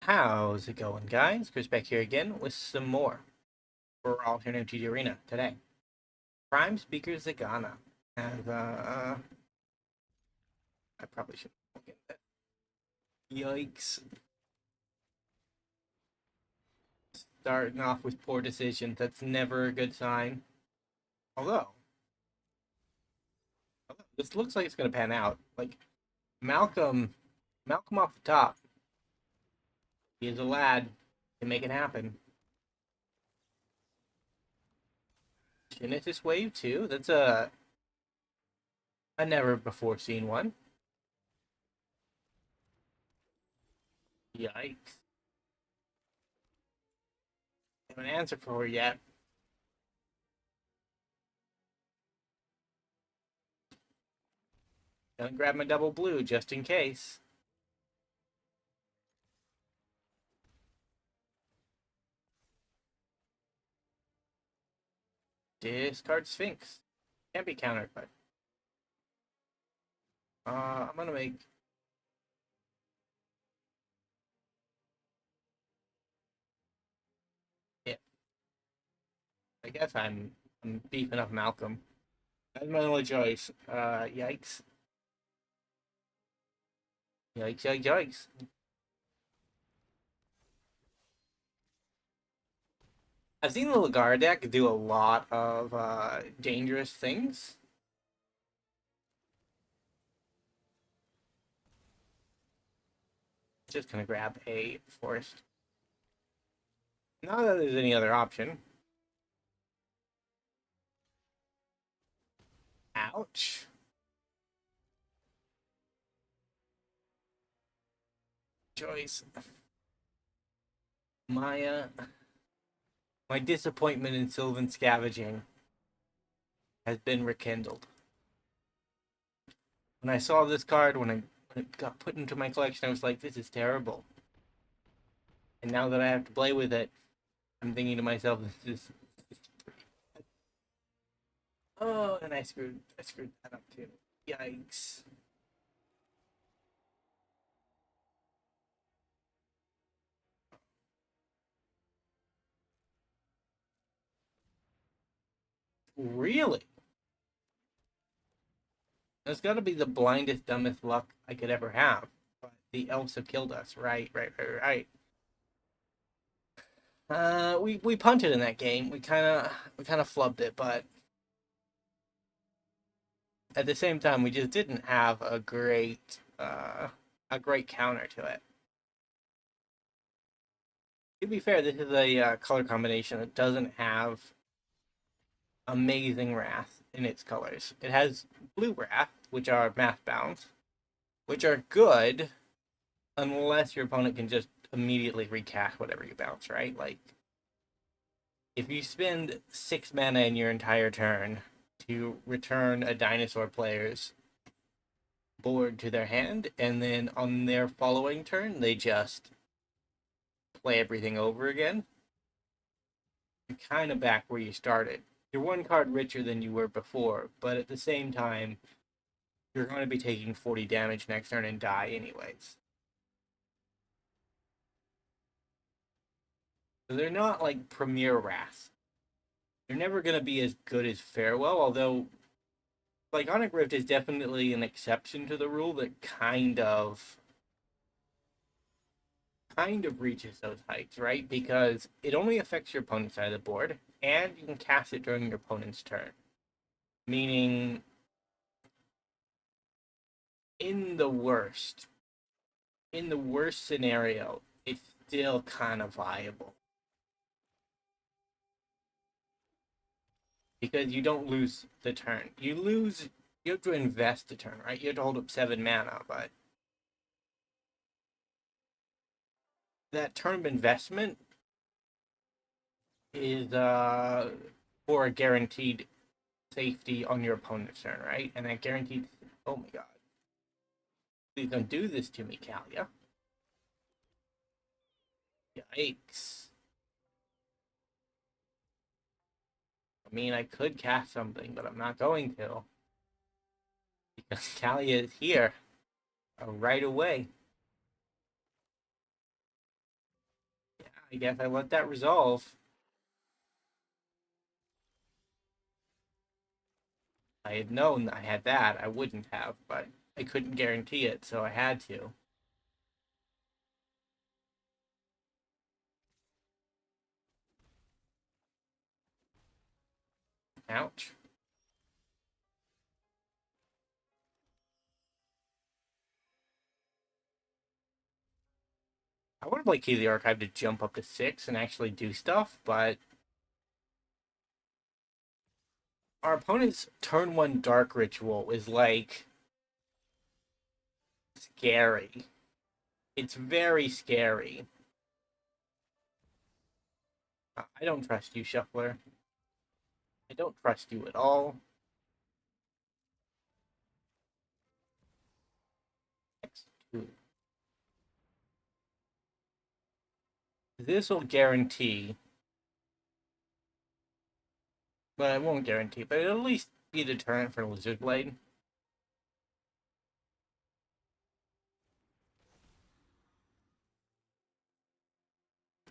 How's it going, guys? Chris back here again with some more Brawl here in MTG Arena today. Prime Speaker Zegana. And, I probably should look at that. Yikes. Starting off with poor decisions. That's never a good sign. Although, this looks like it's going to pan out. Like, Malcolm, Malcolm off the top. He is a lad. Can make it happen. Genesis Wave 2. That's a never before seen one. Yikes. I haven't an answer for her yet. Gonna grab my double blue just in case. Discard Sphinx. Can't be countered, but I'm gonna make it. I guess I'm beefing up Malcolm. That's my only choice. Yikes. Yikes, yikes, yikes. I've seen the Lagar deck do a lot of dangerous things. Just gonna grab a forest. Not that there's any other option. Ouch. Choice. My my disappointment in Sylvan Scavenging has been rekindled. When I saw this card, when it got put into my collection, I was like, this is terrible. And now that I have to play with it, I'm thinking to myself, this is oh, and I screwed that up too. Yikes. Really? That's got to be the blindest, dumbest luck I could ever have. But the elves have killed us. Right, right, right, right. We punted in that game. We kind of flubbed it, but at the same time, we just didn't have a great counter to it. To be fair, this is a color combination that doesn't have amazing wrath in its colors. It has blue wrath, which are math bounds, which are good unless your opponent can just immediately recast whatever you bounce, right? Like, if you spend 6 mana in your entire turn to return a dinosaur player's board to their hand, and then on their following turn, they just play everything over again, you're kind of back where you started. You're one card richer than you were before, but at the same time, you're going to be taking 40 damage next turn and die anyways. So they're not like premier wrath. They're never going to be as good as Farewell, although Iconic Rift is definitely an exception to the rule that kind of reaches those heights, right? Because it only affects your opponent's side of the board, and you can cast it during your opponent's turn. Meaning, in the worst, in the worst scenario, it's still kind of viable. Because you don't lose the turn. You have to invest the turn, right? You have to hold up 7 mana, but that turn of investment is for a guaranteed safety on your opponent's turn, right? And that guaranteed, oh my god. Please don't do this to me, Kalia. Yikes. I mean, I could cast something, but I'm not going to. Because Kalia is here right away. I guess I let that resolve. I had known I had that, I wouldn't have, but I couldn't guarantee it, so I had to. Ouch. I would have liked Key of the Archive to jump up to 6 and actually do stuff, but our opponent's turn 1 Dark Ritual is like scary. It's very scary. I don't trust you, Shuffler. I don't trust you at all. X2. This will guarantee, but I won't guarantee, but it'll at least be a deterrent for Lizard Blade.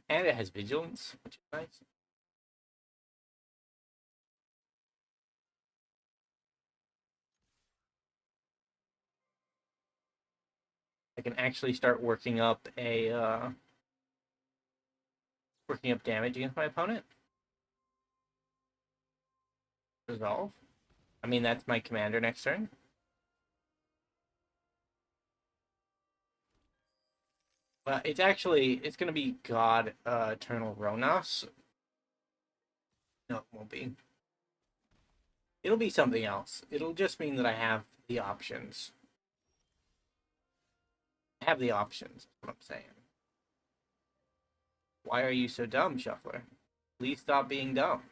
And it has Vigilance, which is nice. I can actually start working up damage against my opponent. Resolve. I mean, that's my commander next turn. But it's going to be God-Eternal Rhonas. No, it won't be. It'll be something else. It'll just mean that I have the options. I have the options, is what I'm saying. Why are you so dumb, Shuffler? Please stop being dumb.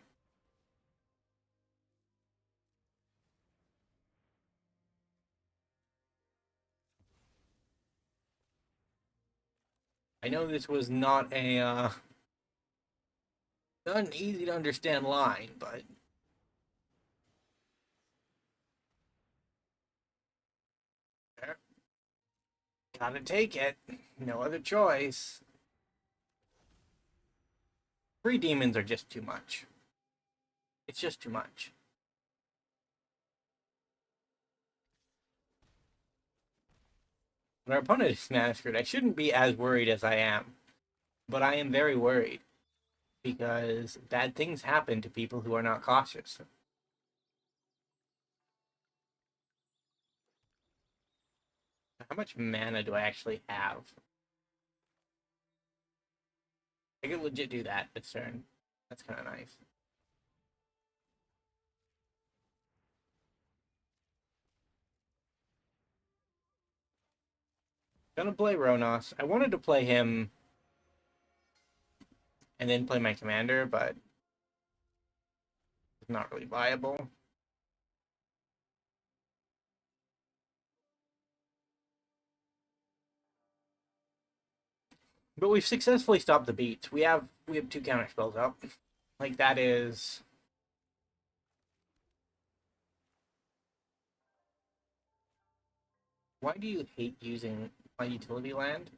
I know this was not not an easy to understand line, but gotta take it. No other choice. 3 demons are just too much. It's just too much. When our opponent is massacred, I shouldn't be as worried as I am. But I am very worried. Because bad things happen to people who are not cautious. How much mana do I actually have? I could legit do that this turn. That's kind of nice. Gonna play Rhonas. I wanted to play him and then play my commander, but it's not really viable. But we've successfully stopped the beats. We have 2 counter spells up. Like that is. Why do you hate using my utility land?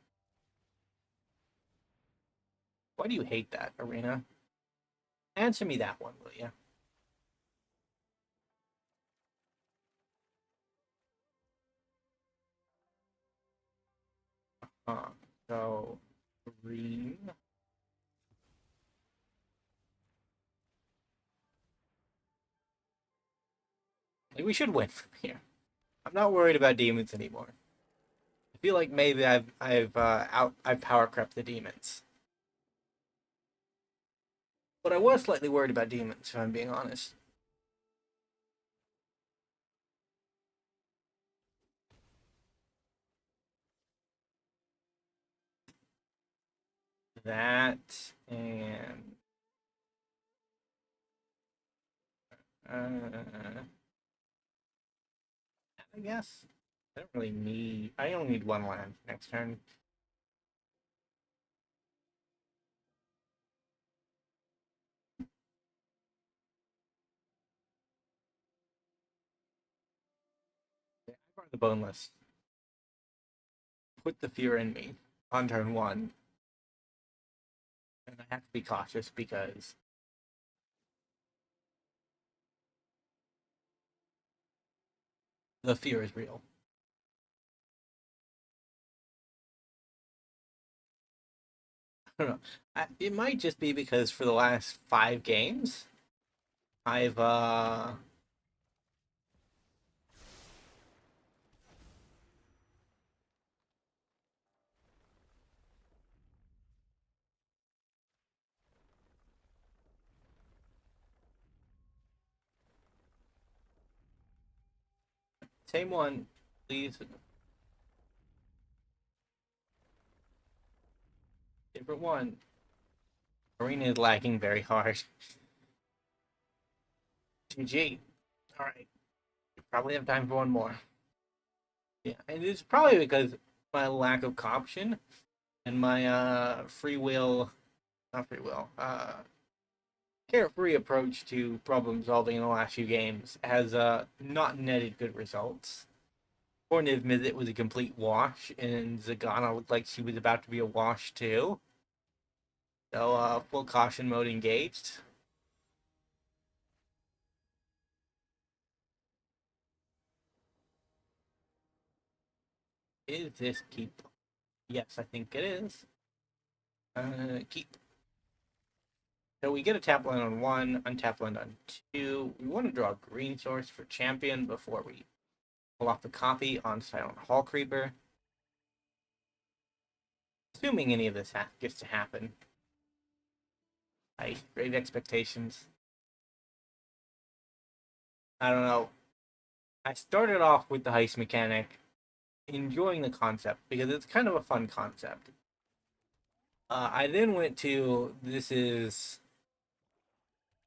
Why do you hate that, Arena? Answer me that one, will you? So green. Like we should win from here. I'm not worried about demons anymore. I feel like maybe I've power crept the demons. But I was slightly worried about demons, if I'm being honest. That and I guess I don't really need. I only need 1 land next turn. I burn the boneless. Put the fear in me on turn 1. And I have to be cautious because the fear is real. I don't know. It might just be because for the last 5 games, I've same one, please. Different one. Arena is lagging very hard. 2G. Alright. Probably have time for one more. Yeah, and it's probably because my lack of option and my free will, not free will, carefree approach to problem solving in the last few games has not netted good results. Horniv Mizzet was a complete wash, and Zegana looked like she was about to be a wash too. So full caution mode engaged. Is this keep? Yes, I think it is. Keep. So we get a tap land on 1, untap land on 2. We want to draw a green source for champion before we pull off the copy on Silent Hall Creeper. Assuming any of this gets to happen. I great expectations. I don't know. I started off with the heist mechanic, enjoying the concept because it's kind of a fun concept. I then went to this is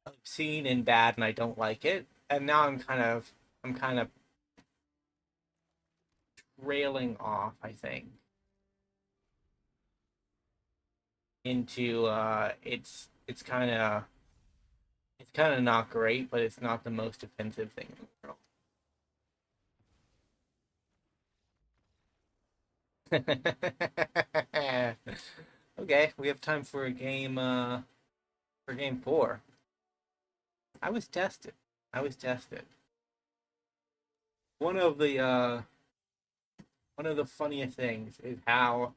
obscene and bad, and I don't like it. And now I'm kind of railing off. I think into it's kind of not great, but it's not the most offensive thing in the world. Okay, we have time for a game. For game 4. I was tested. I was tested. One of the one of the funniest things is how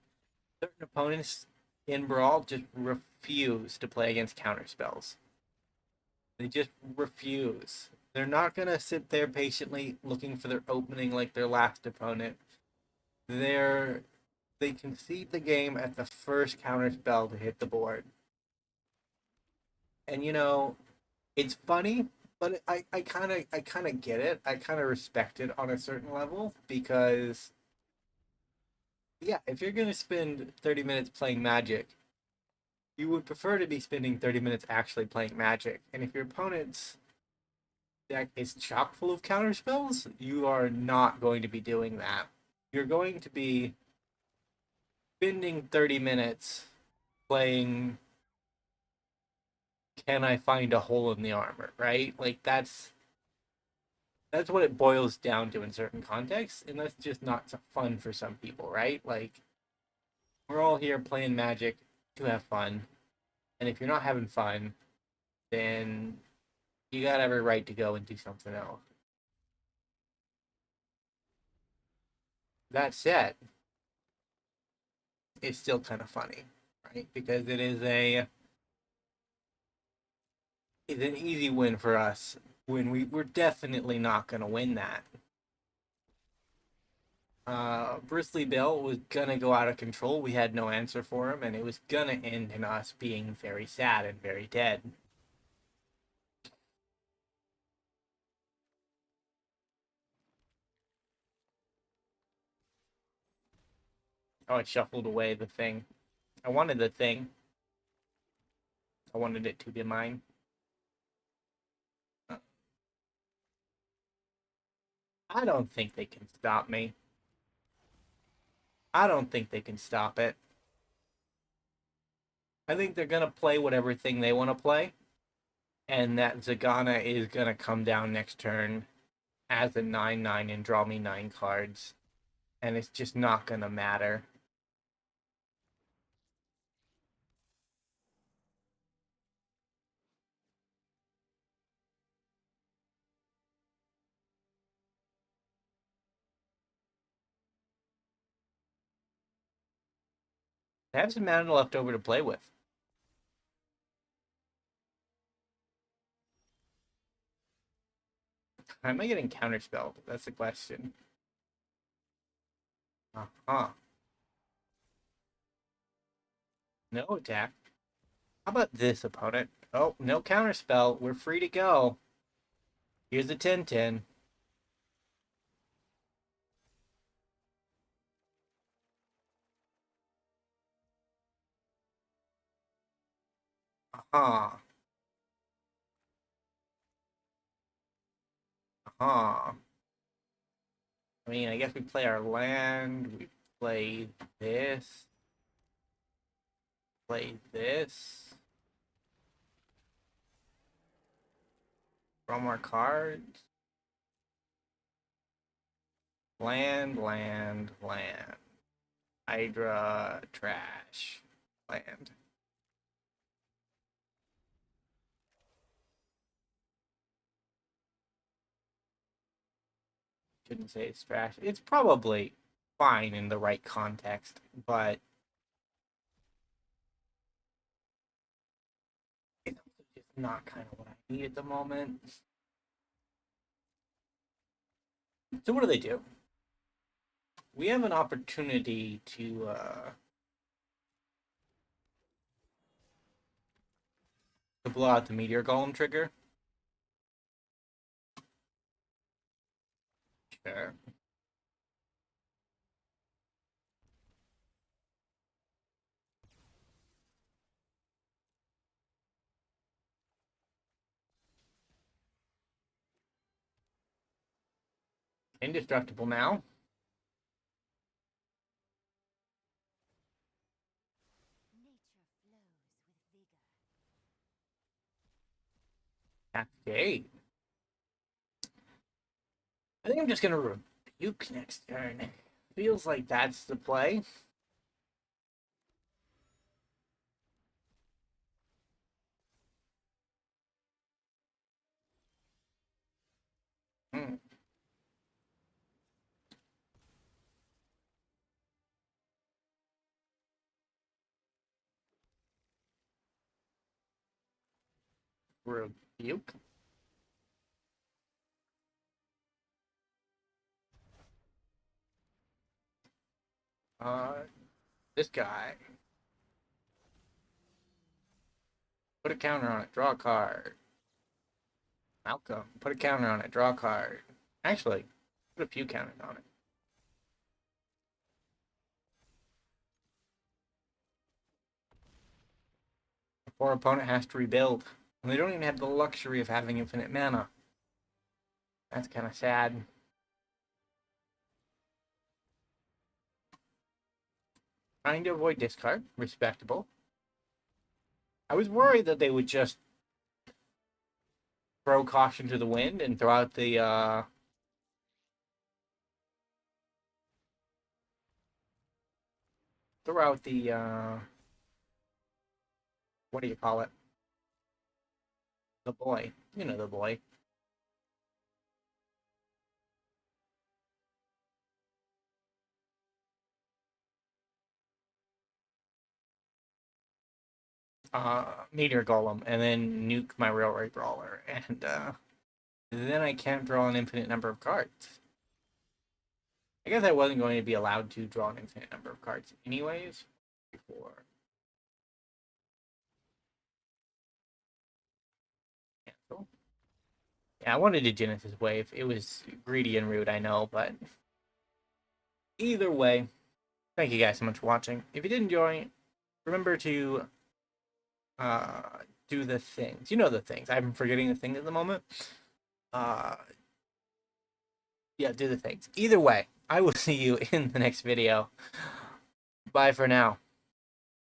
certain opponents in Brawl just refuse to play against counter spells. They just refuse. They're not gonna sit there patiently looking for their opening like their last opponent. They're they concede the game at the first counter spell to hit the board. And it's funny, but I kind of get it. I kind of respect it on a certain level because yeah, if you're gonna spend 30 minutes playing Magic, you would prefer to be spending 30 minutes actually playing Magic. And if your opponent's deck is chock full of counter spells, you are not going to be doing that. You're going to be spending 30 minutes playing can I find a hole in the armor, right? Like that's what it boils down to in certain contexts, and that's just not so fun for some people, right? Like we're all here playing Magic to have fun, and if you're not having fun, then you got every right to go and do something else. That said, it's still kind of funny, right? Because it's an easy win for us when we're definitely not going to win that. Bristly Bill was gonna go out of control. We had no answer for him, and it was gonna end in us being very sad and very dead. Oh, it shuffled away the thing. I wanted the thing. I wanted it to be mine. I don't think they can stop me. I don't think they can stop it. I think they're gonna play whatever thing they want to play, and that Zegana is gonna come down next turn as a 9/9 and draw me 9 cards, and it's just not gonna matter. I have some mana left over to play with. How am I getting counterspelled? That's the question. Uh-huh. No attack. How about this, opponent? Oh, no counterspell. We're free to go. Here's a 10-10. Uh-huh. Uh-huh. I mean, I guess we play our land. We play this. Play this. Draw more cards. Land, land, land. Hydra, trash. Land. Shouldn't say it's trash. It's probably fine in the right context, but it's just not kind of what I need at the moment. So what do they do? We have an opportunity to blow out the Meteor Golem trigger. Sure. Indestructible now. Cascade. I think I'm just gonna rebuke next turn. Feels like that's the play. Hmm. Rebuke. Uh, this guy. Put a counter on it. Draw a card. Malcolm. Put a counter on it. Draw a card. Actually, put a few counters on it. The poor opponent has to rebuild. And they don't even have the luxury of having infinite mana. That's kind of sad. Trying to avoid discard. Respectable. I was worried that they would just throw caution to the wind and throw out the what do you call it? The boy. You know the boy. Meteor Golem, and then nuke my Railway Brawler, and then I can't draw an infinite number of cards. I guess I wasn't going to be allowed to draw an infinite number of cards anyways. Before cancel. Yeah, I wanted a Genesis Wave. It was greedy and rude, I know, but either way, thank you guys so much for watching. If you did enjoy, remember to uh, do the things. You know the things. I'm forgetting the thing at the moment. Uh, yeah, do the things. Either way, I will see you in the next video. Bye for now.